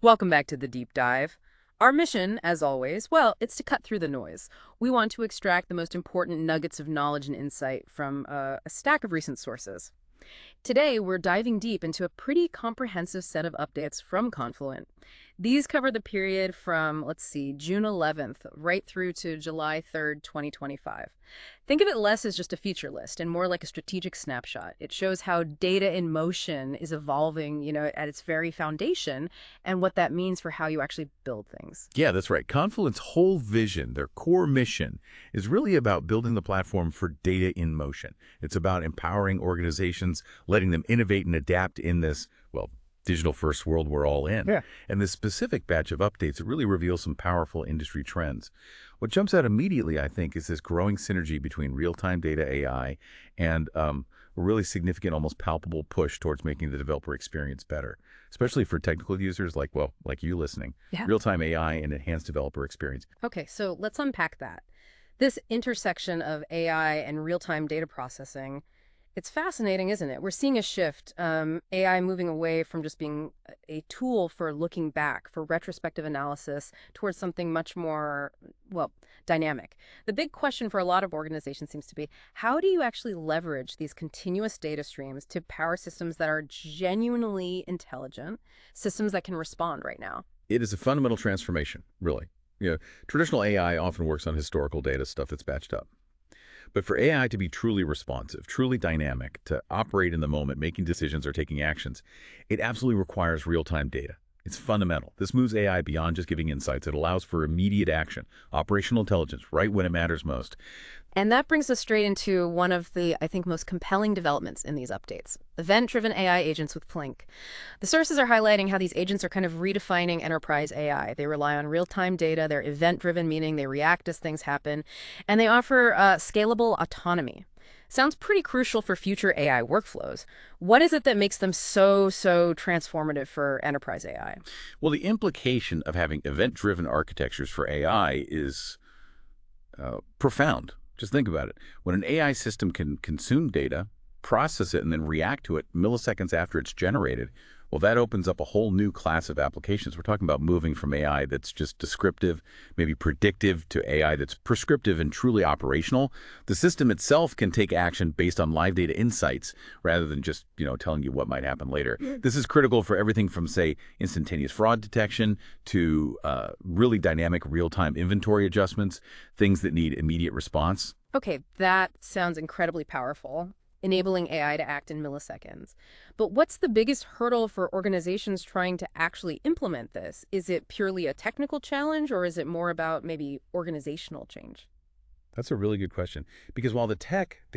Welcome back to the deep dive. Our mission, as always, well, it's to cut through the noise. We want to extract the most important nuggets of knowledge and insight from a stack of recent sources. Today, we're diving deep into a pretty comprehensive set of updates from Confluent. These cover the period from, let's see, June 11th right through to July 3rd, 2025. Think of it less as just a feature list and more like a strategic snapshot. It shows how data in motion is evolving, at its very foundation, and what that means for how you actually build things. Yeah, that's right. Confluent's whole vision, their core mission, is really about building the platform for data in motion. It's about empowering organizations, letting them innovate and adapt in this, well, digital-first world we're all in. Yeah. And this specific batch of updates, it really reveals some powerful industry trends. What jumps out immediately, I think, is this growing synergy between real-time data AI and a really significant, almost palpable push towards making the developer experience better, especially for technical users like you listening. Yeah. Real-time AI and enhanced developer experience. Okay, so let's unpack that. This intersection of AI and real-time data processing, it's fascinating, isn't it? We're seeing a shift, AI moving away from just being a tool for looking back, for retrospective analysis, towards something much more, well, dynamic. The big question for a lot of organizations seems to be, how do you actually leverage these continuous data streams to power systems that are genuinely intelligent, systems that can respond right now? It is a fundamental transformation, really. Traditional AI often works on historical data, stuff that's batched up. But for AI to be truly responsive, truly dynamic, to operate in the moment, making decisions or taking actions, it absolutely requires real-time data. It's fundamental. This moves AI beyond just giving insights. It allows for immediate action, operational intelligence, right when it matters most. And that brings us straight into one of the, I think, most compelling developments in these updates, event-driven AI agents with Flink. The sources are highlighting how these agents are kind of redefining enterprise AI. They rely on real-time data, they're event-driven, meaning they react as things happen, and they offer scalable autonomy. Sounds pretty crucial for future AI workflows. What is it that makes them so transformative for enterprise AI? Well, the implication of having event-driven architectures for AI is profound. Just think about it. When an AI system can consume data, process it, and then react to it milliseconds after it's generated, well, that opens up a whole new class of applications. We're talking about moving from AI that's just descriptive, maybe predictive, to AI that's prescriptive and truly operational. The system itself can take action based on live data insights rather than just, telling you what might happen later. This is critical for everything from, say, instantaneous fraud detection to really dynamic real-time inventory adjustments, things that need immediate response. Okay, that sounds incredibly powerful, enabling AI to act in milliseconds. But what's the biggest hurdle for organizations trying to actually implement this? Is it purely a technical challenge, or is it more about maybe organizational change? That's a really good question. Because while the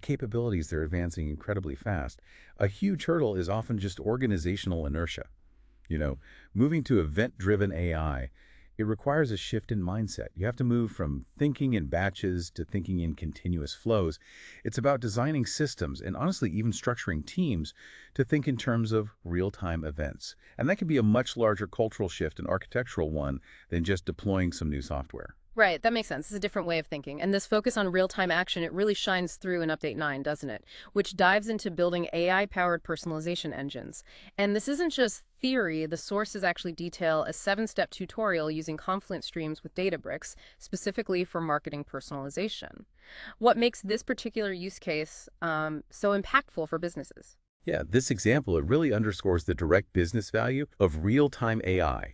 capabilities, they're advancing incredibly fast, a huge hurdle is often just organizational inertia. Moving to event-driven AI, it requires a shift in mindset. You have to move from thinking in batches to thinking in continuous flows. It's about designing systems and honestly even structuring teams to think in terms of real-time events. And that can be a much larger cultural shift, an architectural one, than just deploying some new software. Right, that makes sense. It's a different way of thinking. And this focus on real-time action, it really shines through in Update 9, doesn't it? Which dives into building AI-powered personalization engines. And this isn't just theory. The sources actually detail a 7-step tutorial using Confluent streams with Databricks, specifically for marketing personalization. What makes this particular use case so impactful for businesses? Yeah, this example, it really underscores the direct business value of real-time AI.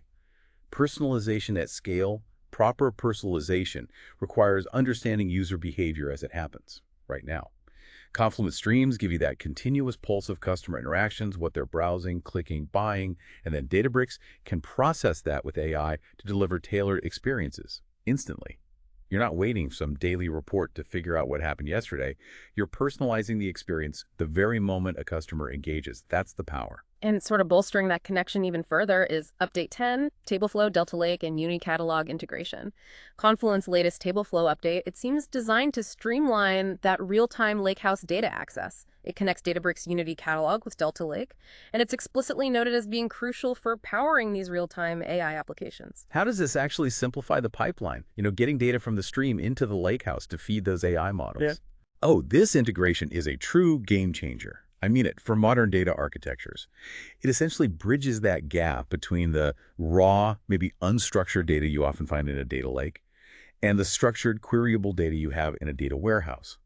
Personalization at scale. Proper personalization requires understanding user behavior as it happens right now. Confluent Streams give you that continuous pulse of customer interactions, what they're browsing, clicking, buying, and then Databricks can process that with AI to deliver tailored experiences instantly. You're not waiting for some daily report to figure out what happened yesterday. You're personalizing the experience the very moment a customer engages. That's the power. And sort of bolstering that connection even further is Update 10, Tableflow, Delta Lake, and Unity Catalog integration. Confluent's latest Tableflow update, it seems designed to streamline that real-time Lakehouse data access. It connects Databricks Unity Catalog with Delta Lake, and it's explicitly noted as being crucial for powering these real-time AI applications. How does this actually simplify the pipeline? Getting data from the stream into the Lakehouse to feed those AI models. Yeah. Oh, this integration is a true game changer. I mean it, for modern data architectures. It essentially bridges that gap between the raw, maybe unstructured data you often find in a data lake and the structured, queryable data you have in a data warehouse.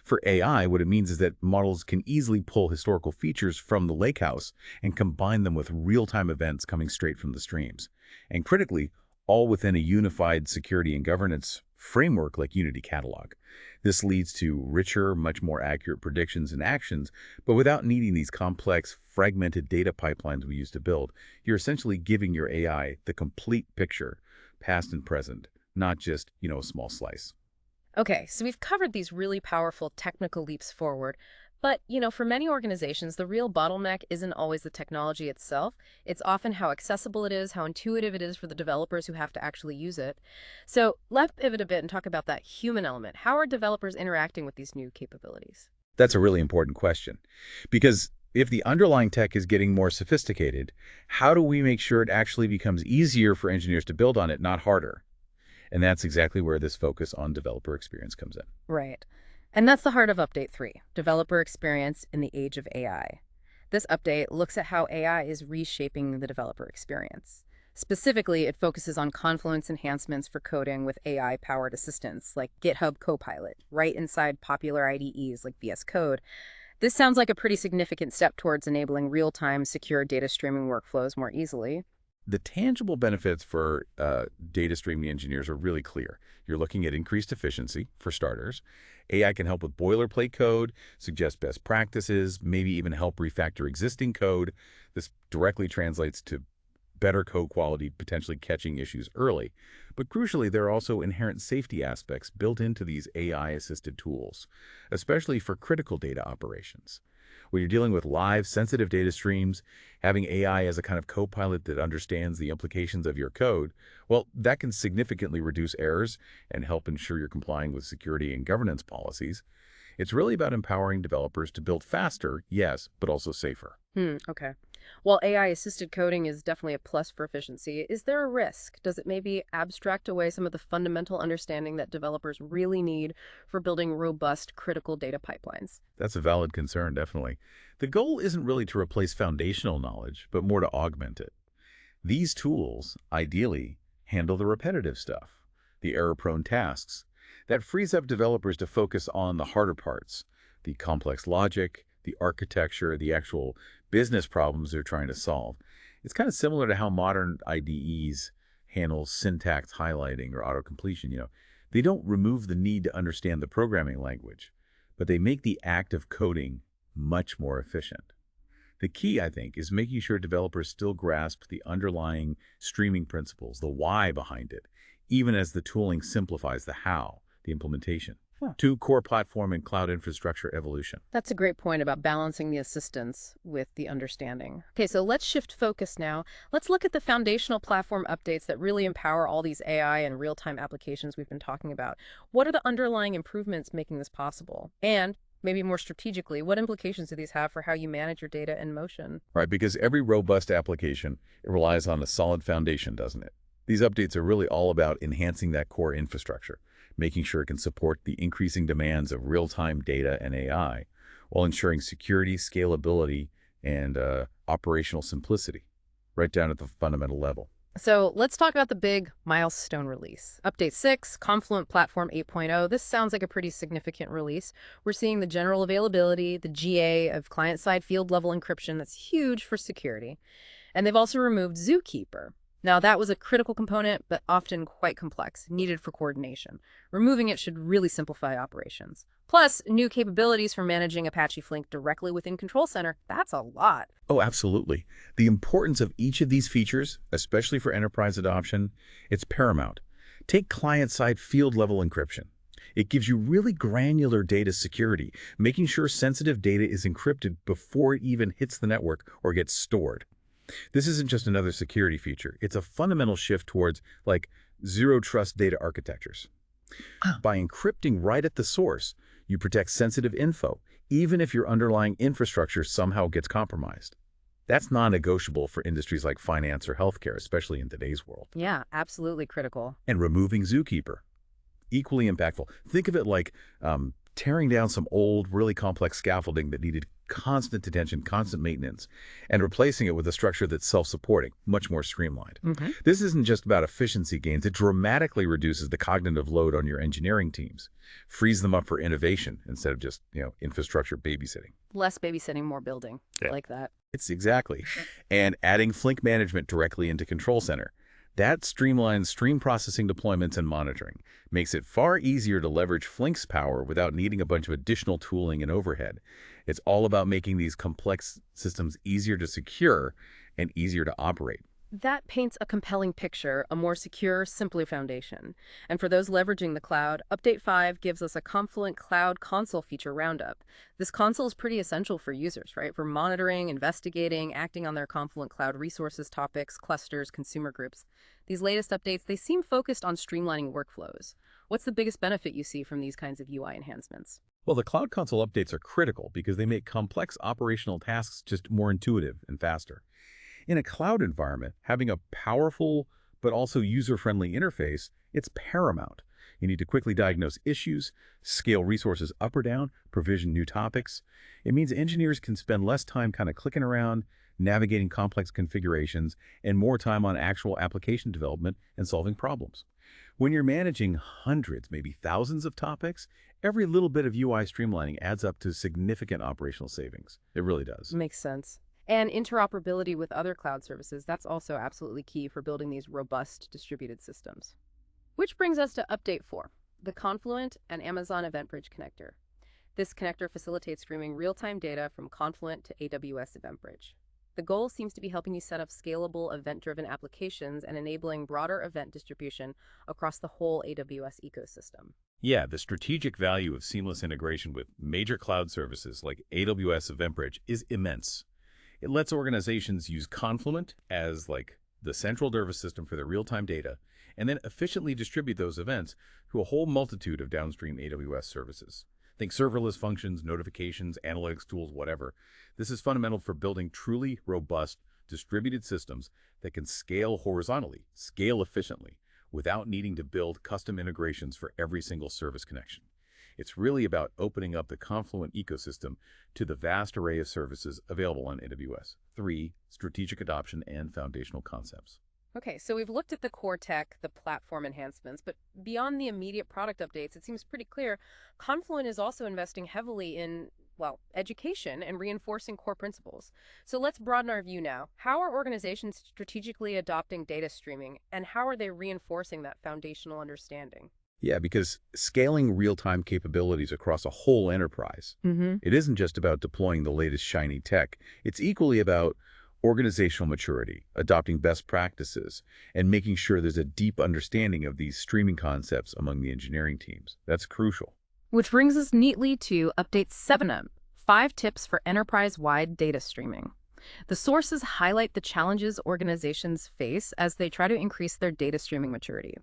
For AI, what it means is that models can easily pull historical features from the lakehouse and combine them with real-time events coming straight from the streams. And critically, all within a unified security and governance framework like Unity Catalog. This leads to richer, much more accurate predictions and actions, but without needing these complex, fragmented data pipelines we used to build. You're essentially giving your AI the complete picture, past and present, not just, a small slice. Okay, so we've covered these really powerful technical leaps forward, but, for many organizations, the real bottleneck isn't always the technology itself. It's often how accessible it is, how intuitive it is for the developers who have to actually use it. So let's pivot a bit and talk about that human element. How are developers interacting with these new capabilities? That's a really important question, because if the underlying tech is getting more sophisticated, how do we make sure it actually becomes easier for engineers to build on it, not harder? And that's exactly where this focus on developer experience comes in. Right. And that's the heart of Update 3, Developer Experience in the Age of AI. This update looks at how AI is reshaping the developer experience. Specifically, it focuses on Confluent's enhancements for coding with AI-powered assistants like GitHub Copilot, right inside popular IDEs like VS Code. This sounds like a pretty significant step towards enabling real-time, secure data streaming workflows more easily. The tangible benefits for data streaming engineers are really clear. You're looking at increased efficiency, for starters. AI can help with boilerplate code, suggest best practices, maybe even help refactor existing code. This directly translates to better code quality, potentially catching issues early. But crucially, there are also inherent safety aspects built into these AI-assisted tools, especially for critical data operations. When you're dealing with live, sensitive data streams, having AI as a kind of co-pilot that understands the implications of your code, well, that can significantly reduce errors and help ensure you're complying with security and governance policies. It's really about empowering developers to build faster, yes, but also safer. Okay. While AI-assisted coding is definitely a plus for efficiency, is there a risk? Does it maybe abstract away some of the fundamental understanding that developers really need for building robust, critical data pipelines? That's a valid concern, definitely. The goal isn't really to replace foundational knowledge, but more to augment it. These tools, ideally, handle the repetitive stuff, the error-prone tasks. That frees up developers to focus on the harder parts, the complex logic, the architecture, the actual business problems they're trying to solve. It's kind of similar to how modern IDEs handle syntax highlighting or auto-completion. They don't remove the need to understand the programming language, but they make the act of coding much more efficient. The key, I think, is making sure developers still grasp the underlying streaming principles, the why behind it, even as the tooling simplifies the how, the implementation. To core platform and cloud infrastructure evolution. That's a great point about balancing the assistance with the understanding. Okay, so let's shift focus now. Let's look at the foundational platform updates that really empower all these AI and real-time applications we've been talking about. What are the underlying improvements making this possible? And maybe more strategically, what implications do these have for how you manage your data in motion? Right, because every robust application, it relies on a solid foundation, doesn't it? These updates are really all about enhancing that core infrastructure, making sure it can support the increasing demands of real-time data and AI, while ensuring security, scalability, and operational simplicity, right down at the fundamental level. So let's talk about the big milestone release. Update 6, Confluent Platform 8.0. This sounds like a pretty significant release. We're seeing the general availability, the GA of client-side field-level encryption. That's huge for security. And they've also removed Zookeeper. Now, that was a critical component, but often quite complex, needed for coordination. Removing it should really simplify operations. Plus, new capabilities for managing Apache Flink directly within Control Center. That's a lot. Oh, absolutely. The importance of each of these features, especially for enterprise adoption, it's paramount. Take client-side field-level encryption. It gives you really granular data security, making sure sensitive data is encrypted before it even hits the network or gets stored. This isn't just another security feature. It's a fundamental shift towards, zero-trust data architectures. By encrypting right at the source, you protect sensitive info, even if your underlying infrastructure somehow gets compromised. That's non-negotiable for industries like finance or healthcare, especially in today's world. Yeah, absolutely critical. And removing Zookeeper, equally impactful. Think of it like tearing down some old, really complex scaffolding that needed constant attention, constant maintenance, and replacing it with a structure that's self-supporting, much more streamlined. Hmm. This isn't just about efficiency gains. It dramatically reduces the cognitive load on your engineering teams, frees them up for innovation instead of just, infrastructure babysitting. Less babysitting, more building. I Yeah. like that. It's exactly. And adding Flink management directly into Control Center. That streamlines stream processing deployments and monitoring, makes it far easier to leverage Flink's power without needing a bunch of additional tooling and overhead. It's all about making these complex systems easier to secure and easier to operate. That paints a compelling picture, a more secure, simpler foundation. And for those leveraging the cloud, Update 5 gives us a Confluent Cloud Console feature roundup. This console is pretty essential for users, right? For monitoring, investigating, acting on their Confluent Cloud resources, topics, clusters, consumer groups. These latest updates, they seem focused on streamlining workflows. What's the biggest benefit you see from these kinds of UI enhancements? Well, the Cloud Console updates are critical because they make complex operational tasks just more intuitive and faster. In a cloud environment, having a powerful but also user-friendly interface, it's paramount. You need to quickly diagnose issues, scale resources up or down, provision new topics. It means engineers can spend less time kind of clicking around, navigating complex configurations, and more time on actual application development and solving problems. When you're managing hundreds, maybe thousands of topics, every little bit of UI streamlining adds up to significant operational savings. It really does. Makes sense. And interoperability with other cloud services, that's also absolutely key for building these robust distributed systems. Which brings us to Update 4, the Confluent and Amazon EventBridge connector. This connector facilitates streaming real-time data from Confluent to AWS EventBridge. The goal seems to be helping you set up scalable event-driven applications and enabling broader event distribution across the whole AWS ecosystem. Yeah, the strategic value of seamless integration with major cloud services like AWS EventBridge is immense. It lets organizations use Confluent as the central nervous system for their real-time data and then efficiently distribute those events to a whole multitude of downstream AWS services. Think serverless functions, notifications, analytics tools, whatever. This is fundamental for building truly robust distributed systems that can scale horizontally, scale efficiently, without needing to build custom integrations for every single service connection. It's really about opening up the Confluent ecosystem to the vast array of services available on AWS. 3, strategic adoption and foundational concepts. Okay, so we've looked at the core tech, the platform enhancements, but beyond the immediate product updates, it seems pretty clear Confluent is also investing heavily in, well, education and reinforcing core principles. So let's broaden our view now. How are organizations strategically adopting data streaming, and how are they reinforcing that foundational understanding? Yeah, because scaling real-time capabilities across a whole enterprise, it isn't just about deploying the latest shiny tech. It's equally about organizational maturity, adopting best practices, and making sure there's a deep understanding of these streaming concepts among the engineering teams. That's crucial. Which brings us neatly to Update 7, 5 tips for enterprise-wide data streaming. The sources highlight the challenges organizations face as they try to increase their data streaming maturity.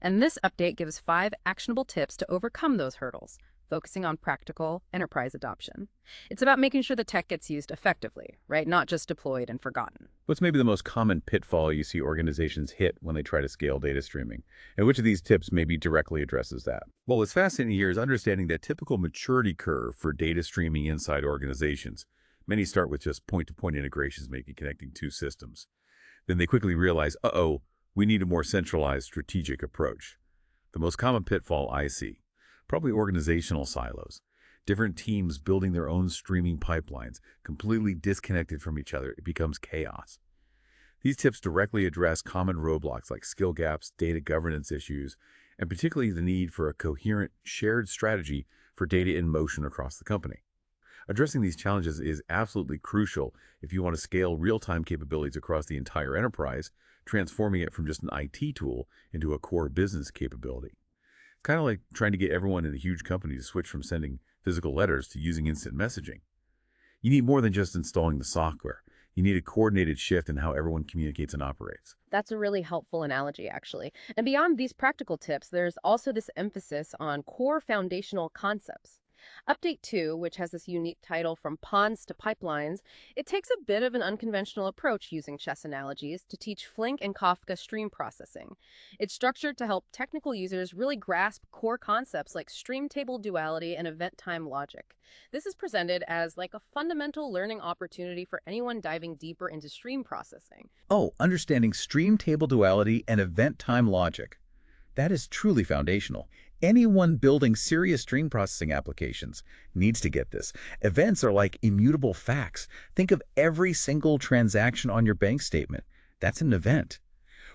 And this update gives 5 actionable tips to overcome those hurdles, focusing on practical enterprise adoption. It's about making sure the tech gets used effectively, right? Not just deployed and forgotten. What's maybe the most common pitfall you see organizations hit when they try to scale data streaming? And which of these tips maybe directly addresses that? Well, what's fascinating here is understanding that typical maturity curve for data streaming inside organizations. Many start with just point-to-point integrations, maybe connecting 2 systems. Then they quickly realize, we need a more centralized strategic approach. The most common pitfall I see, probably organizational silos. Different teams building their own streaming pipelines, completely disconnected from each other. It becomes chaos. These tips directly address common roadblocks like skill gaps, data governance issues, and particularly the need for a coherent, shared strategy for data in motion across the company. Addressing these challenges is absolutely crucial if you want to scale real-time capabilities across the entire enterprise, transforming it from just an IT tool into a core business capability. Kind of like trying to get everyone in a huge company to switch from sending physical letters to using instant messaging. You need more than just installing the software. You need a coordinated shift in how everyone communicates and operates. That's a really helpful analogy, actually. And beyond these practical tips, there's also this emphasis on core foundational concepts. Update 2, which has this unique title From Ponds to Pipelines, it takes a bit of an unconventional approach using chess analogies to teach Flink and Kafka stream processing. It's structured to help technical users really grasp core concepts like stream table duality and event time logic. This is presented as like a fundamental learning opportunity for anyone diving deeper into stream processing. Oh, understanding stream table duality and event time logic. That is truly foundational. Anyone building serious stream processing applications needs to get this. Events are like immutable facts. Think of every single transaction on your bank statement. That's an event.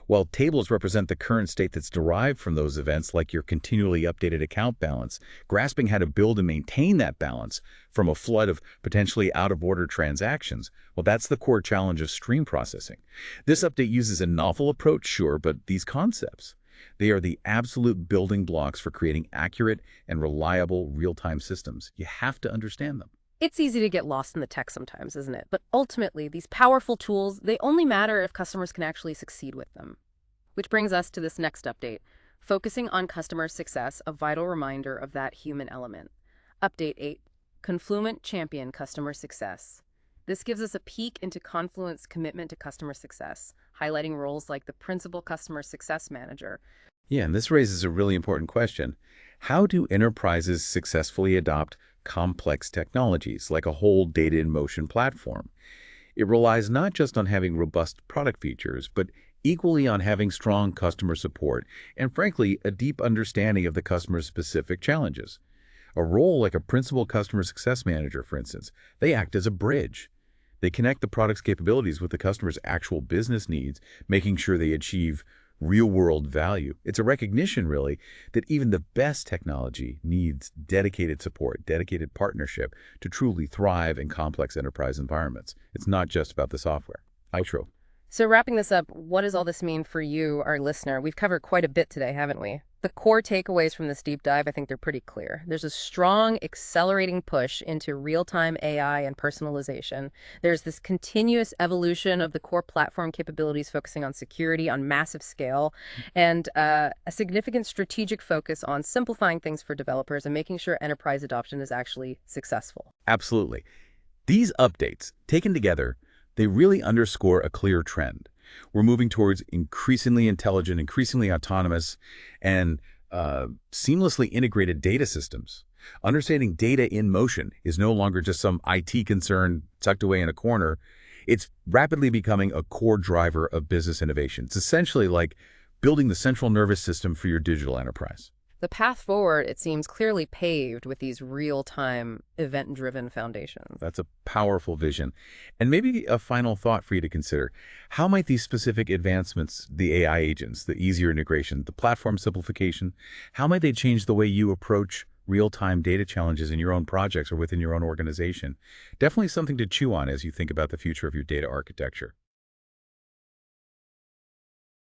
While tables represent the current state that's derived from those events, like your continually updated account balance, grasping how to build and maintain that balance from a flood of potentially out-of-order transactions, well, that's the core challenge of stream processing. This update uses a novel approach, sure, but these concepts, they are the absolute building blocks for creating accurate and reliable real-time systems. You have to understand them. It's easy to get lost in the tech sometimes, isn't it? But ultimately, these powerful tools, they only matter if customers can actually succeed with them. Which brings us to this next update, focusing on customer success, a vital reminder of that human element. Update 8, Confluent Champion Customer Success. This gives us a peek into Confluent's commitment to customer success, highlighting roles like the Principal Customer Success Manager. Yeah, and this raises a really important question. How do enterprises successfully adopt complex technologies like a whole data in motion platform? It relies not just on having robust product features, but equally on having strong customer support and, frankly, a deep understanding of the customer's specific challenges. A role like a principal customer success manager, for instance, they act as a bridge. They connect the product's capabilities with the customer's actual business needs, making sure they achieve real-world value. It's a recognition, really, that even the best technology needs dedicated support, dedicated partnership to truly thrive in complex enterprise environments. It's not just about the software. Outro. So wrapping this up, what does all this mean for you, our listener? We've covered quite a bit today, haven't we? The core takeaways from this deep dive, I think they're pretty clear. There's a strong, accelerating push into real-time AI and personalization. There's this continuous evolution of the core platform capabilities focusing on security on massive scale, and a significant strategic focus on simplifying things for developers and making sure enterprise adoption is actually successful. Absolutely. These updates, taken together, they really underscore a clear trend. We're moving towards increasingly intelligent, increasingly autonomous, and seamlessly integrated data systems. Understanding data in motion is no longer just some IT concern tucked away in a corner. It's rapidly becoming a core driver of business innovation. It's essentially like building the central nervous system for your digital enterprise. The path forward, it seems clearly paved with these real-time, event-driven foundations. That's a powerful vision. And maybe a final thought for you to consider. How might these specific advancements, the AI agents, the easier integration, the platform simplification, how might they change the way you approach real-time data challenges in your own projects or within your own organization? Definitely something to chew on as you think about the future of your data architecture.